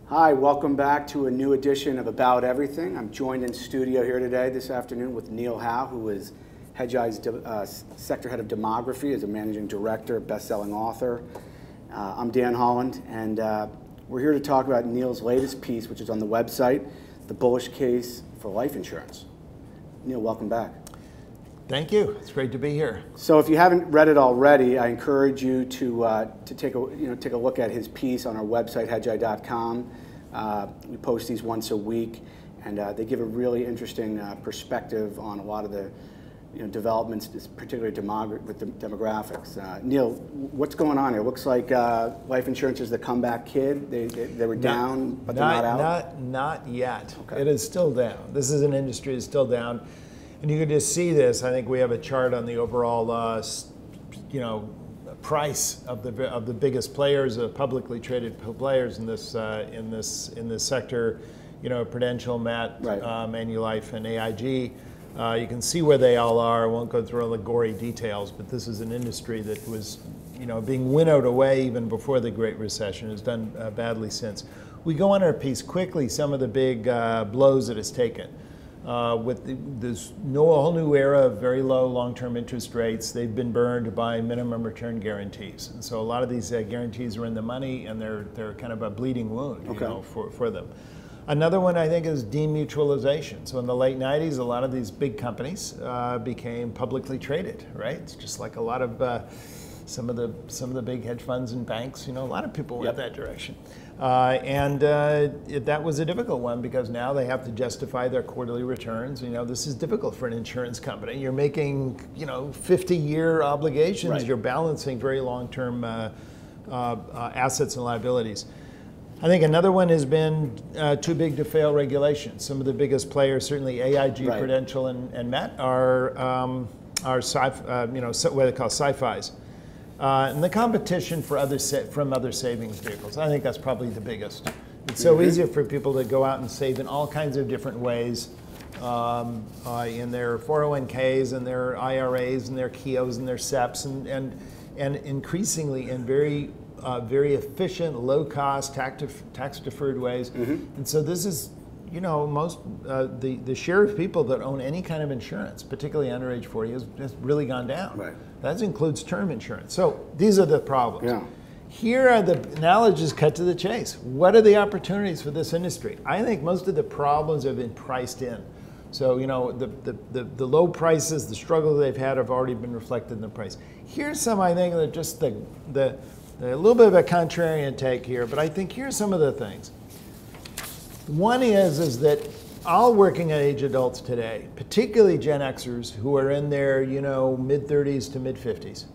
Hi, welcome back to a new edition of About Everything. I'm joined in studio here today this afternoon with Neil Howe, who is Hedgeye's sector head of demography, is a managing director, best-selling author. I'm Dan Holland, and we're here to talk about Neil's latest piece, which is on the website, The Bullish Case for Life Insurance. Neil, welcome back. Thank you. It's great to be here. So, if you haven't read it already, I encourage you to take a look at his piece on our website, hedgeye.com. We post these once a week, and they give a really interesting perspective on a lot of the developments, particularly with demographics. Neil, what's going on here? It looks like life insurance is the comeback kid. They were down, but they're not out. Not yet. Okay. It is still down. This is an industry that's still down. And you can just see this. I think we have a chart on the overall, price of the biggest players, publicly traded players in this sector. Prudential, Met, right. MetLife, and AIG. You can see where they all are. I won't go through all the gory details, but this is an industry that was, being winnowed away even before the Great Recession. Has done badly since. We go on our piece quickly. Some of the big blows that it's taken. With this whole new era of very low long-term interest rates, they've been burned by minimum return guarantees, and so a lot of these guarantees are in the money, and they're kind of a bleeding wound, for them. Another one I think is demutualization. So in the late '90s, a lot of these big companies became publicly traded. Right? It's just like a lot of some of the big hedge funds and banks. A lot of people went that direction. That was a difficult one because now they have to justify their quarterly returns. This is difficult for an insurance company. You're making, 50-year obligations. Right. You're balancing very long-term assets and liabilities. I think another one has been too big to fail regulation. Some of the biggest players, certainly AIG, right. Prudential, and Met, are what they call sci-fis. And the competition from other savings vehicles, I think that's probably the biggest. It's so easy for people to go out and save in all kinds of different ways, in their 401ks and their IRAs and their KIOs and their SEPs, and increasingly in very efficient, low-cost, tax-deferred ways. And so this is, most the share of people that own any kind of insurance, particularly under age 40, has really gone down. Right. That includes term insurance. So these are the problems. Yeah. Here are now let's just cut to the chase. What are the opportunities for this industry? I think most of the problems have been priced in. So the low prices, the struggle they've had have already been reflected in the price. Here's some, I think, that just a little bit of a contrarian take here, but I think here's some of the things. One is that all working age adults today, particularly Gen Xers who are in their mid-30s to mid-50s,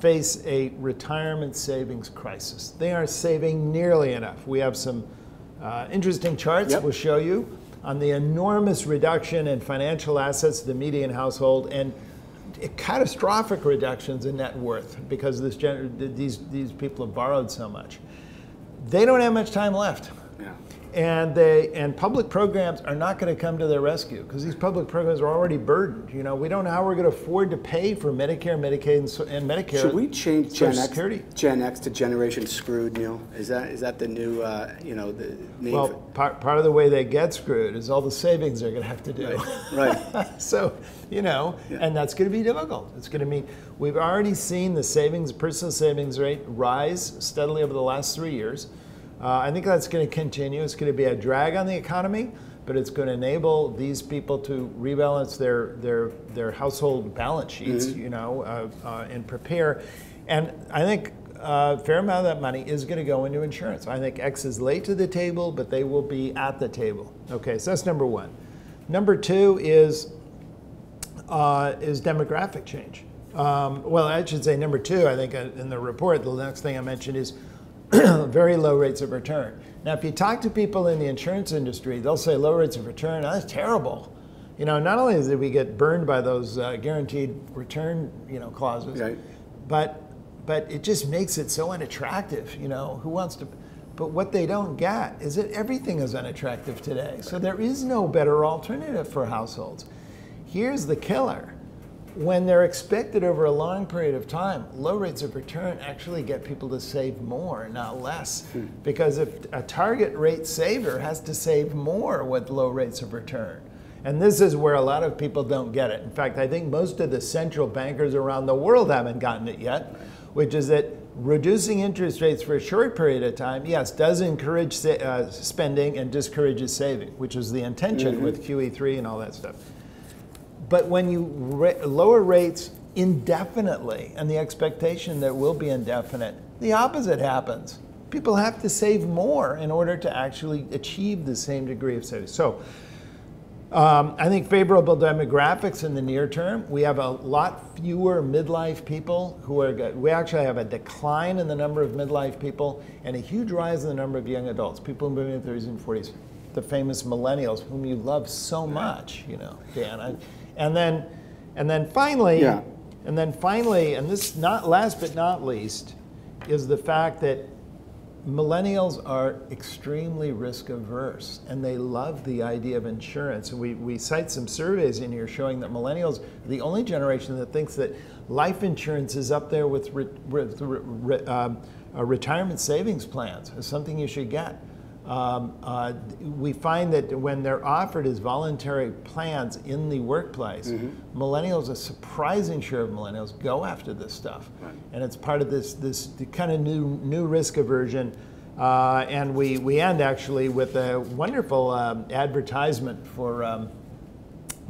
face a retirement savings crisis. They aren't saving nearly enough. We have some interesting charts we'll show you on the enormous reduction in financial assets of the median household and catastrophic reductions in net worth because these people have borrowed so much. They don't have much time left. Yeah. And public programs are not going to come to their rescue because these public programs are already burdened. We don't know how we're going to afford to pay for Medicare, Medicaid, and Medicare. Should we change Gen X to Generation Screwed, Neil? Is that the new the name? Well, part of the way they get screwed is all the savings they're going to have to do. Right. So and that's going to be difficult. It's going to mean we've already seen the personal savings rate rise steadily over the last 3 years. I think that's going to continue. It's going to be a drag on the economy, but it's going to enable these people to rebalance their household balance sheets, and prepare. And I think a fair amount of that money is going to go into insurance. I think X is late to the table, but they will be at the table. Okay, so that's number one. Number two is demographic change. Well, I should say number two. I think in the report, the next thing I mentioned is very low rates of return. Now, if you talk to people in the insurance industry, they'll say low rates of return, that's terrible. Not only did we get burned by those guaranteed return, clauses, right. but it just makes it so unattractive. Who wants to? But what they don't get is that everything is unattractive today. So there is no better alternative for households. Here's the killer. when they're expected over a long period of time, low rates of return actually get people to save more, not less. Because if a target rate saver has to save more with low rates of return. And this is where a lot of people don't get it. In fact, I think most of the central bankers around the world haven't gotten it yet, which is that reducing interest rates for a short period of time, yes, does encourage spending and discourages saving, which is the intention with QE3 and all that stuff. But when you lower rates indefinitely, and the expectation that it will be indefinite, the opposite happens. People have to save more in order to actually achieve the same degree of savings. So I think favorable demographics in the near term. We have a lot fewer midlife people who are good. We actually have a decline in the number of midlife people and a huge rise in the number of young adults, people moving in their 30s and 40s, the famous millennials, whom you love so much, you know, Dan. And then finally, and this not last but not least, is the fact that millennials are extremely risk averse, and they love the idea of insurance. And we cite some surveys in here showing that millennials are the only generation that thinks that life insurance is up there with retirement savings plans as something you should get. We find that when they're offered as voluntary plans in the workplace, millennials, a surprising share of millennials, go after this stuff. And it's part of this kind of new risk aversion. And we end actually with a wonderful advertisement for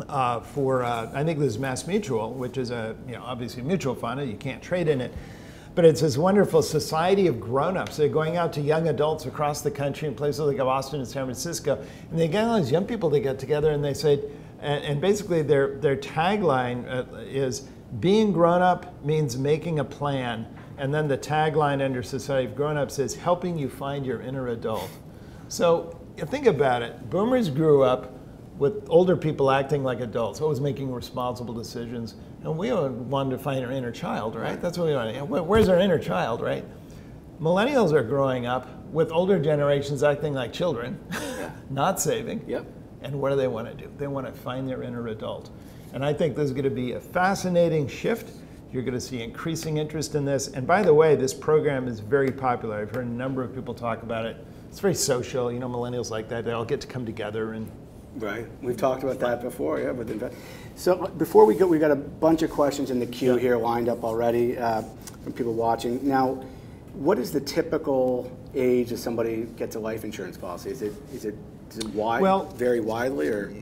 I think this is Mass Mutual, which is obviously a mutual fund, you can't trade in it. But it's this wonderful society of grownups. They're going out to young adults across the country in places like Boston and San Francisco, and they get all these young people to get together, and they say, and basically their tagline is, being grown up means making a plan, and then the tagline under Society of Grownups is helping you find your inner adult. So you think about it. Boomers grew up with older people acting like adults, always making responsible decisions. And we wanted to find our inner child, right? That's what we want to. Where's our inner child, right? Millennials are growing up with older generations acting like children, not saving. And what do they want to do? They want to find their inner adult. And I think this is going to be a fascinating shift. You're going to see increasing interest in this. And by the way, this program is very popular. I've heard a number of people talk about it. It's very social. You know, millennials like that. They all get to come together and. Right, we've talked about that before, yeah. So before we go, we've got a bunch of questions in the queue here lined up already from people watching. Now, what is the typical age that somebody gets a life insurance policy? Is it wide? Well, vary widely, or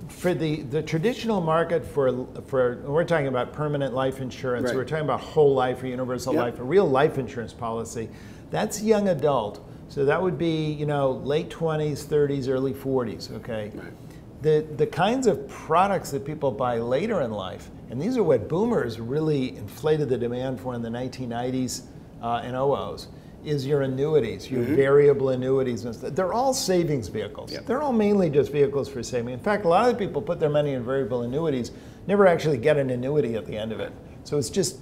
for the traditional market for we're talking about permanent life insurance. We're talking about whole life or universal life, a real life insurance policy. That's young adult. So that would be, you know, late 20s, 30s, early 40s, okay? The kinds of products that people buy later in life, and these are what boomers really inflated the demand for in the 1990s and 00s, is your annuities, your variable annuities. And stuff. They're all savings vehicles. They're all mainly just vehicles for saving. In fact, a lot of people put their money in variable annuities, never actually get an annuity at the end of it. So it's just.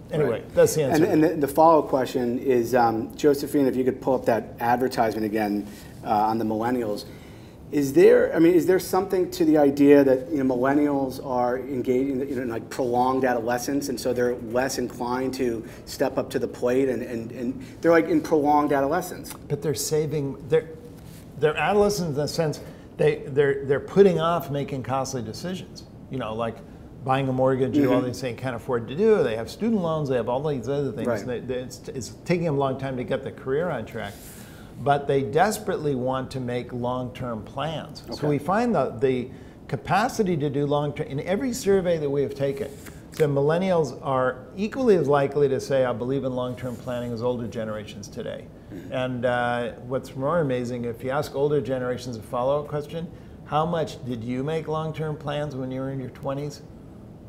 Anyway, that's the answer. And the follow-up question is, Josephine, if you could pull up that advertisement again on the millennials. Is there something to the idea that millennials are engaged in like prolonged adolescence, and so they're less inclined to step up to the plate, and they're like in prolonged adolescence? But they're saving, they're adolescents in the sense they're putting off making costly decisions. You know, like buying a mortgage, all these things can't afford to do. They have student loans. They have all these other things. It's taking them a long time to get the career on track, but they desperately want to make long-term plans. So we find that the capacity to do long-term, in every survey that we have taken, the millennials are equally as likely to say, I believe in long-term planning as older generations today. And what's more amazing, if you ask older generations a follow-up question, how much did you make long-term plans when you were in your 20s?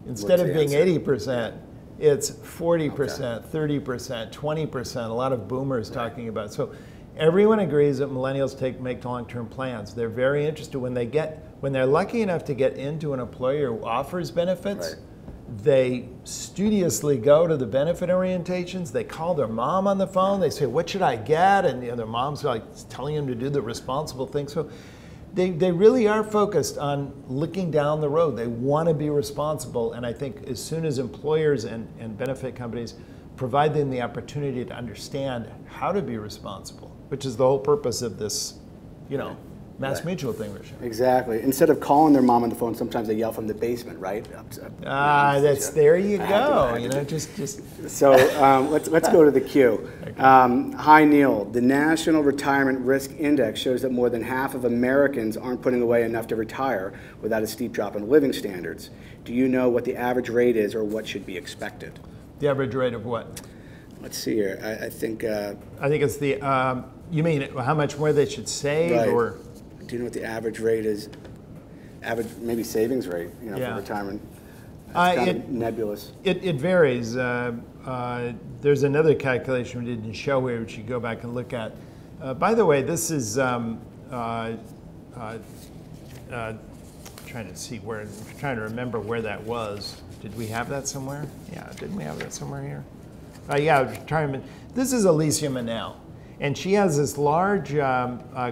Instead of being 80%, it's 40%, 30%, 20%, a lot of boomers talking about it. So everyone agrees that millennials make long-term plans. They're very interested when they're lucky enough to get into an employer who offers benefits, they studiously go to the benefit orientations. They call their mom on the phone. They say, what should I get? And their mom's like telling them to do the responsible thing. So They really are focused on looking down the road. They want to be responsible, and I think as soon as employers and benefit companies provide them the opportunity to understand how to be responsible, which is the whole purpose of this, Mass Mutual thing we're showing. Exactly. Instead of calling their mom on the phone, sometimes they yell from the basement, right? There you go. So let's go to the queue. Okay. Hi, Neil. The National Retirement Risk Index shows that more than half of Americans aren't putting away enough to retire without a steep drop in living standards. Do you know what the average rate is or what should be expected? The average rate of what? Let's see here. I think it's the. You mean how much more they should save, right. Or? Do you know what the average rate is? Average, maybe savings rate, for retirement. It's kind of nebulous. It varies. There's another calculation we didn't show here, which you go back and look at. By the way, this is trying to remember where that was. Did we have that somewhere? Yeah, didn't we have that somewhere here? This is Alicia Manel. And she has this large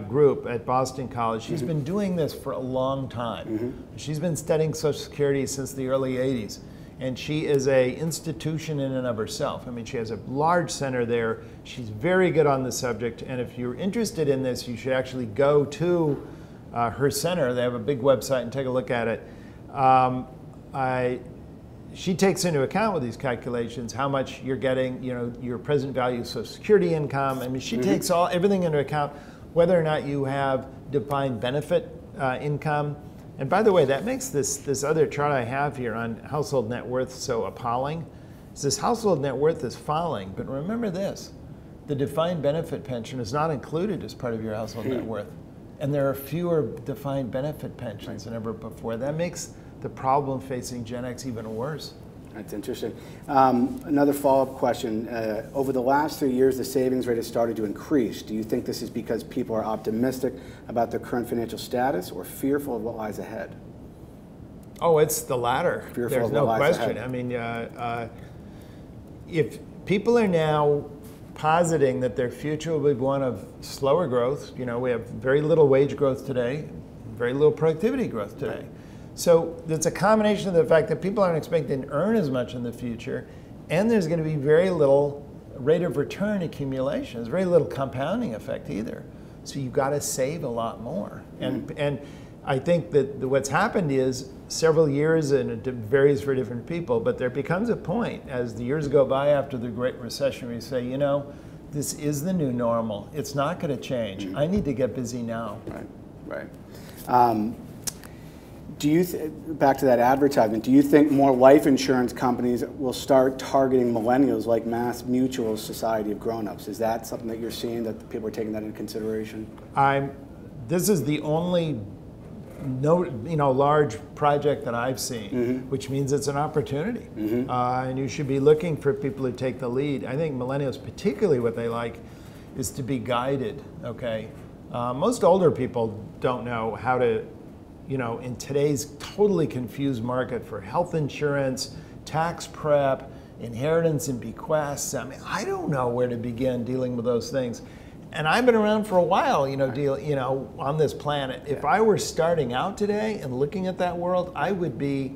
group at Boston College. She's been doing this for a long time. She's been studying Social Security since the early 80s. And she is an institution in and of herself. I mean, she has a large center there. She's very good on the subject. And if you're interested in this, you should actually go to her center. They have a big website and take a look at it. She takes into account with these calculations how much you're getting, your present value of Social Security income. I mean, she takes everything into account, whether or not you have defined benefit income. And by the way, that makes this other chart I have here on household net worth so appalling. This household net worth is falling, but remember this, the defined benefit pension is not included as part of your household net worth. And there are fewer defined benefit pensions than ever before. That makes the problem facing Gen X even worse. That's interesting. Another follow-up question. Over the last 3 years, the savings rate has started to increase. Do you think this is because people are optimistic about their current financial status or fearful of what lies ahead? Oh, it's the latter. Fearful There's of no what lies question. ahead. I mean, if people are now positing that their future will be one of slower growth, we have very little wage growth today, very little productivity growth today. Right. So it's a combination of the fact that people aren't expecting to earn as much in the future, and there's going to be very little rate of return accumulation. There's very little compounding effect either. So you've got to save a lot more. And I think that what's happened is several years, and it varies for different people, but there becomes a point as the years go by after the Great Recession where you say, this is the new normal. It's not going to change. I need to get busy now. Right. Do you back to that advertisement? Do you think more life insurance companies will start targeting millennials like Mass Mutual's Society of Grownups? Is that something that you're seeing, that people are taking that into consideration? This is the only large project that I've seen, which means it's an opportunity, and you should be looking for people who take the lead. I think millennials, particularly, what they like is to be guided. Okay, most older people don't know how to. In today's totally confused market for health insurance, tax prep, inheritance and bequests, I don't know where to begin dealing with those things. And I've been around for a while, on this planet. If I were starting out today and looking at that world, I would be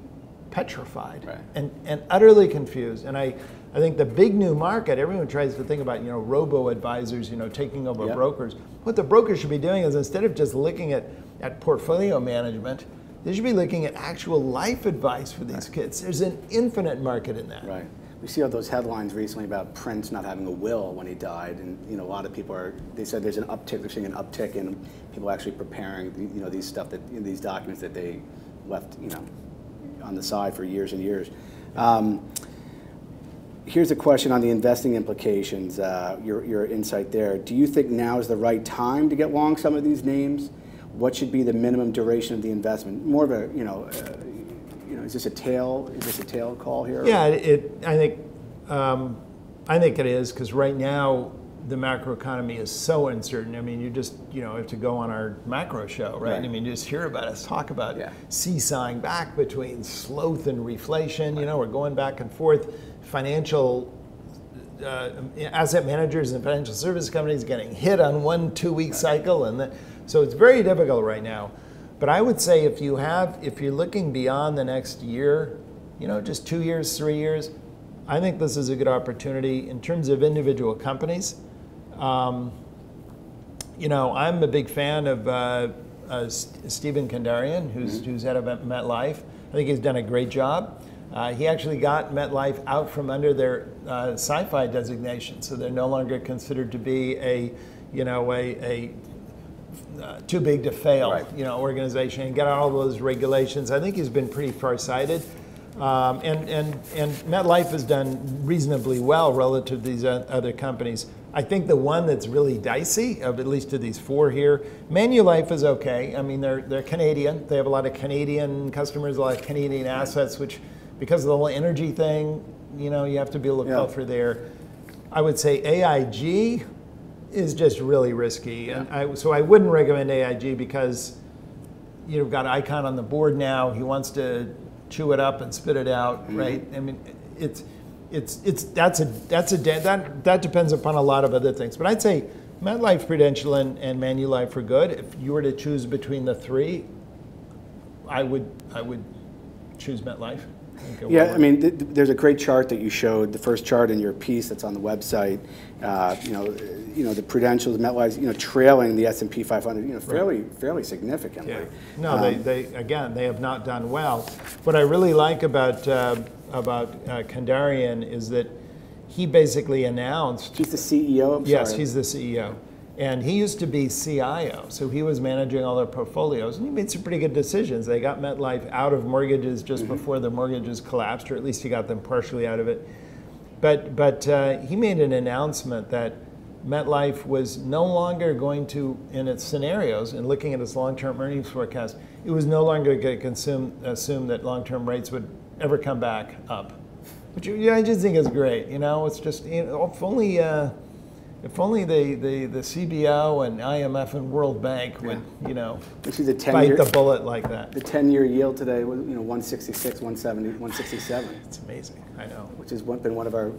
petrified and utterly confused. And I think the big new market, everyone tries to think about, robo-advisors, taking over brokers. What the brokers should be doing is, instead of just looking at portfolio management, they should be looking at actual life advice for these kids. There's an infinite market in that. Right. We see all those headlines recently about Prince not having a will when he died, and a lot of people they said there's an uptick. They're seeing an uptick in people actually preparing these these documents that they left on the side for years and years. Here's a question on the investing implications. Your insight there. Do you think now is the right time to get long some of these names? What should be the minimum duration of the investment? More of a is this a tail call here? Yeah, I think it is, because right now the macroeconomy is so uncertain. I mean, you just have to go on our macro show, right? I mean, you just hear about us talk about seesawing back between sloth and reflation. We're going back and forth. Financial asset managers and financial service companies getting hit on 1-2 week cycle, and so it's very difficult right now. But I would say if you're looking beyond the next year, just 2 years, 3 years, I think this is a good opportunity in terms of individual companies. I'm a big fan of Stephen Kandarian, who's head of MetLife. I think he's done a great job. He actually got MetLife out from under their sci-fi designation, so they're no longer considered to be a too big to fail, organization, and get out all those regulations. I think he's been pretty farsighted. And MetLife has done reasonably well relative to these other companies. I think the one that's really dicey, of at least of these four here, Manulife is okay. I mean, they're Canadian. They have a lot of Canadian customers, a lot of Canadian assets, which, because of the whole energy thing, you have to be able to look out for there. I would say AIG is just really risky, and so I wouldn't recommend AIG because you've got Icahn on the board now. He wants to chew it up and spit it out, right? I mean, that depends upon a lot of other things. But I'd say MetLife, Prudential, and Manulife are good. If you were to choose between the three, I would choose MetLife. Yeah, I mean, there's a great chart that you showed, the first chart in your piece that's on the website. The Prudential, MetLife, trailing the S&P 500, fairly significantly. Yeah. No, they have not done well. What I really like about Kandarian is that he basically announced. He's the CEO. Yes, he's the CEO. And he used to be CIO, so he was managing all their portfolios, and he made some pretty good decisions. They got MetLife out of mortgages just before the mortgages collapsed, or at least he got them partially out of it. But he made an announcement that MetLife was no longer going to, in its scenarios, and looking at its long-term earnings forecast, it was no longer going to assume that long-term rates would ever come back up. Which I just think is great. It's just, if only the CBO and IMF and World Bank would, bite the bullet like that. The 10-year yield today was, 166, 170, 167. It's amazing, I know. Which has been one of our,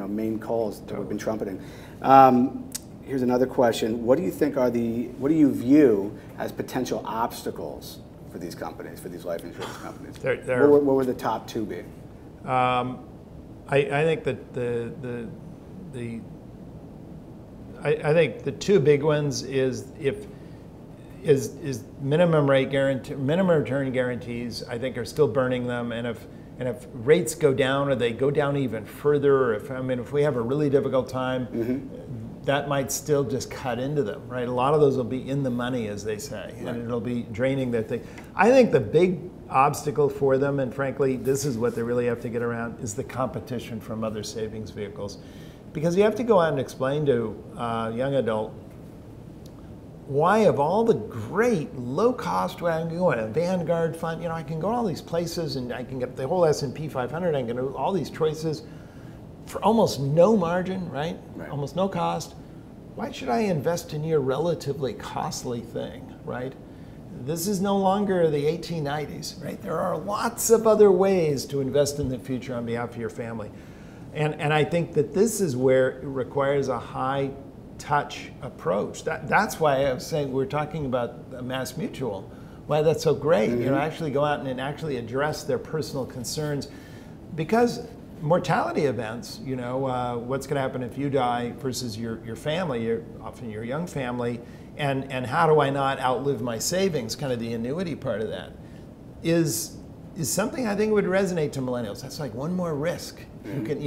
main calls that we've been trumpeting. Here's another question: what do you view as potential obstacles for these companies, for these life insurance companies? What would the top two be? I think that I think the two big ones is minimum return guarantees. I think are still burning them, and if rates go down, or they go down even further, or if we have a really difficult time, that might still just cut into them, right? A lot of those will be in the money, as they say, and it'll be draining their thing. I think the big obstacle for them, and frankly, this is what they really have to get around, is the competition from other savings vehicles. Because you have to go out and explain to a young adult why, of all the great low-cost ways, I can go in a Vanguard fund, I can go to all these places and I can get the whole S&P 500, I can do all these choices for almost no margin, right? Almost no cost. Why should I invest in your relatively costly thing, right? This is no longer the 1890s, right? There are lots of other ways to invest in the future on behalf of your family. And I think that this is where it requires a high touch approach. That's why I was saying we're talking about Mass Mutual, why that's so great. Actually go out and actually address their personal concerns, because mortality events, what's going to happen if you die versus your family, often your young family, and how do I not outlive my savings, kind of the annuity part of that, is something I think would resonate to millennials. That's like one more risk. You can,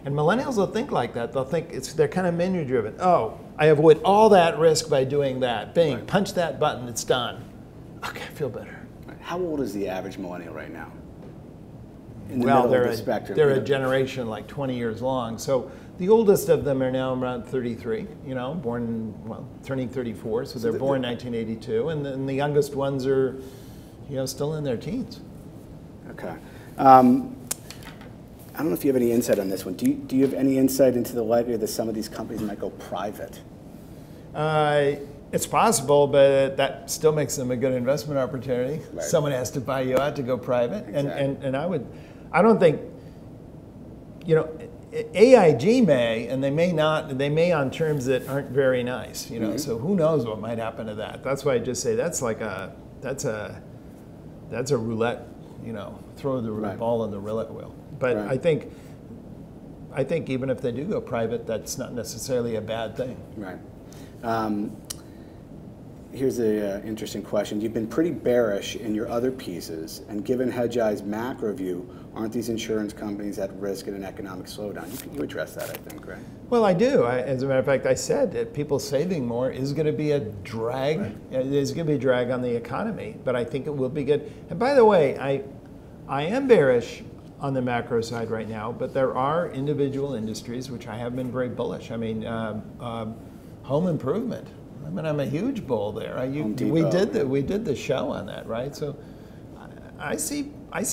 and millennials will think like that. They'll think they're kind of menu driven. Oh, I avoid all that risk by doing that. Bing, punch that button, it's done. Okay, I feel better. How old is the average millennial right now? Well, they're a generation like 20 years long. So the oldest of them are now around 33, turning 34. So they're born 1982. And then the youngest ones are, still in their teens. Okay. I don't know if you have any insight on this one. Do you have any insight into the likelihood that some of these companies might go private? It's possible, but that still makes them a good investment opportunity. Right. Someone has to buy you out to go private. Exactly. And I don't think, AIG may, and they may not. They may on terms that aren't very nice. You know, so who knows what might happen to that? That's why I just say that's a roulette. You know, throw the ball in the roulette wheel. But I think even if they do go private, that's not necessarily a bad thing. Right. Here's an interesting question. You've been pretty bearish in your other pieces, and given Hedgeye's macro view, aren't these insurance companies at risk in an economic slowdown? You address that, I think, right? Well, I do. As a matter of fact, I said that people saving more is going to be a drag. Right. It's going to be a drag on the economy, but I think it will be good. And by the way, I am bearish on the macro side right now, but there are individual industries which I have been very bullish. I mean, home improvement. I mean, I'm a huge bull there. We did the show on that, right? So I see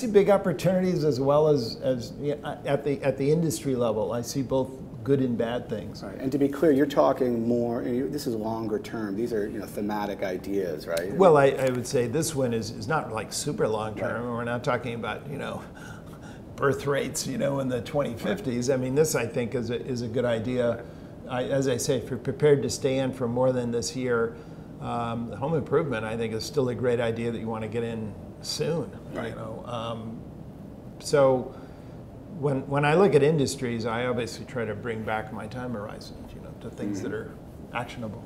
big opportunities as well as at the industry level. I see both good and bad things. Right. And to be clear, you're talking more. This is longer term. These are thematic ideas, right? Well, I would say this one is not like super long term. Right. We're not talking about birth rates in the 2050s. Right. I mean, this I think is a good idea. Right. As I say, if you're prepared to stay in for more than this year, home improvement, I think, is still a great idea that you want to get in soon. Right. So when I look at industries, I obviously try to bring back my time horizon, to things that are actionable.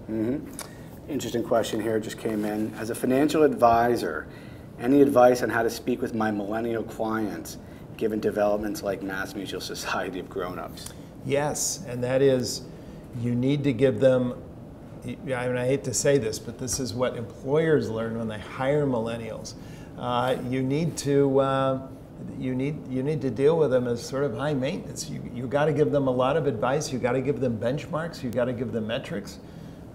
Interesting question here just came in. As a financial advisor, any advice on how to speak with my millennial clients, given developments like Mass Mutual Society of Grownups? Yes, and that is, you need to give them, I mean, I hate to say this, but this is what employers learn when they hire millennials. You need to deal with them as sort of high maintenance. You got to give them a lot of advice. You got to give them benchmarks. You got to give them metrics.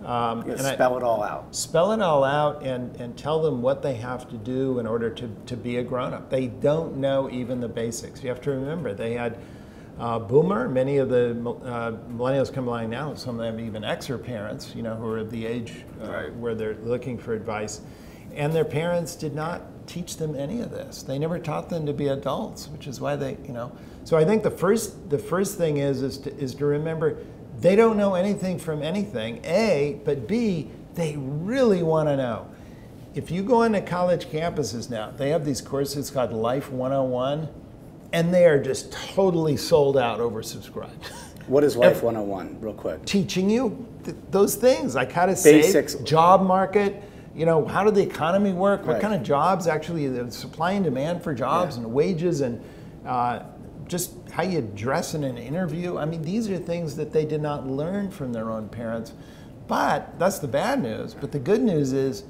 Spell it all out. Spell it all out and tell them what they have to do in order to be a grown-up. They don't know even the basics. You have to remember, they had Boomer, many of the millennials come along now, some of them even Xer parents, who are of the age where they're looking for advice. And their parents did not teach them any of this. They never taught them to be adults, which is why they, So I think the first thing is to remember they don't know anything from anything, A, but B, they really want to know. If you go into college campuses now, they have these courses called Life 101, and they are just totally sold out, oversubscribed. What is Life 101, real quick? Teaching you those things, like how to save, job market, how did the economy work, what kind of jobs actually, the supply and demand for jobs and wages, and just how you dress in an interview. I mean, these are things that they did not learn from their own parents. But that's the bad news. But the good news is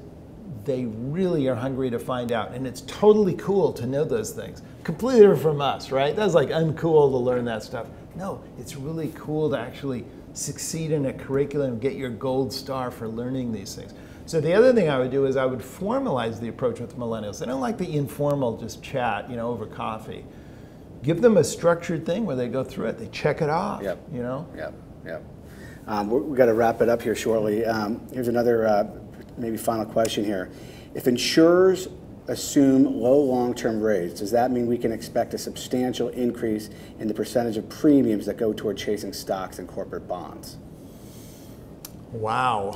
they really are hungry to find out. And it's totally cool to know those things. Completely different from us, right? That's like uncool to learn that stuff. No, it's really cool to actually succeed in a curriculum and get your gold star for learning these things. So the other thing I would do is I would formalize the approach with millennials. They don't like the informal just chat, over coffee. Give them a structured thing where they go through it. They check it off, Yep. We've got to wrap it up here shortly. Here's another maybe final question here. If insurers assume low long-term rates, does that mean we can expect a substantial increase in the percentage of premiums that go toward chasing stocks and corporate bonds? Wow.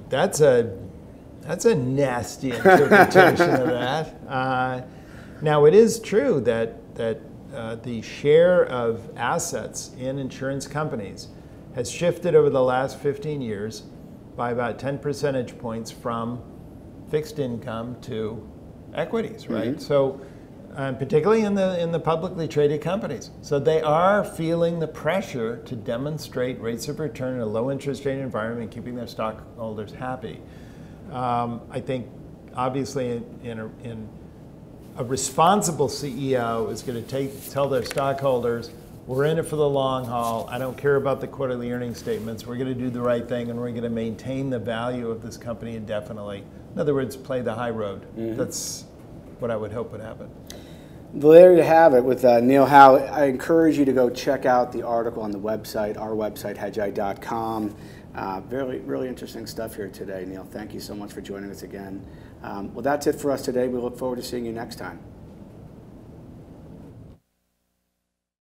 That's a nasty interpretation of that. Now, it is true that the share of assets in insurance companies has shifted over the last 15 years by about 10 percentage points from fixed income to equities, right? So, particularly in the publicly traded companies. So they are feeling the pressure to demonstrate rates of return in a low interest rate environment, keeping their stockholders happy. I think, obviously, in a responsible CEO is going to tell their stockholders, we're in it for the long haul. I don't care about the quarterly earnings statements. We're going to do the right thing, and we're going to maintain the value of this company indefinitely. In other words, play the high road. That's what I would hope would happen. Well, there you have it with Neil Howe. I encourage you to go check out the article on the website, our website, Hedgeye.com. Really interesting stuff here today, Neil. Thank you so much for joining us again. Well, that's it for us today. We look forward to seeing you next time.